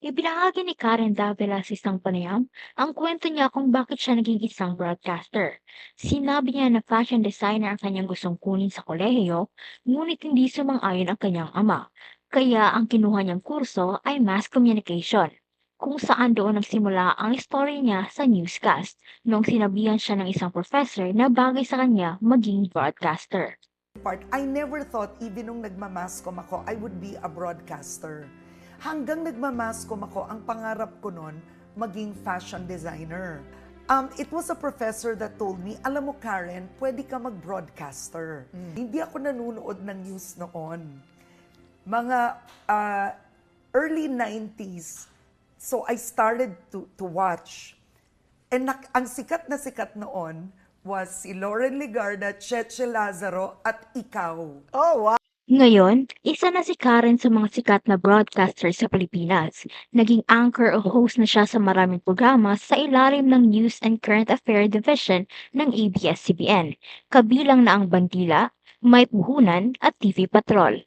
Ibinahagi ni Karen Davila sa isang panayam ang kwento niya kung bakit siya naging isang broadcaster. Sinabi niya na fashion designer ang kanyang gustong kunin sa kolehiyo, ngunit hindi sumang-ayon ang kanyang ama. Kaya ang kinuha niyang kurso ay mass communication, kung saan doon nagsimula ang story niya sa newscast, noong sinabihan siya ng isang professor na bagay sa kanya maging broadcaster. I never thought even nung nagmamascom ako, I would be a broadcaster. Hanggang nagmamascom ako, ang pangarap ko noon, maging fashion designer. It was a professor that told me, alam mo Karen, pwede ka mag-broadcaster. Hindi ako nanonood ng news noon. Mga early 90s, so I started to watch. And ang sikat na sikat noon was si Lauren Ligarda, Cheche Lazaro, at ikaw. Ngayon, isa na si Karen sa mga sikat na broadcaster sa Pilipinas. Naging anchor o host na siya sa maraming programa sa ilalim ng News and Current Affair Division ng ABS-CBN, kabilang na ang Bandila, May Puhunan at TV Patrol.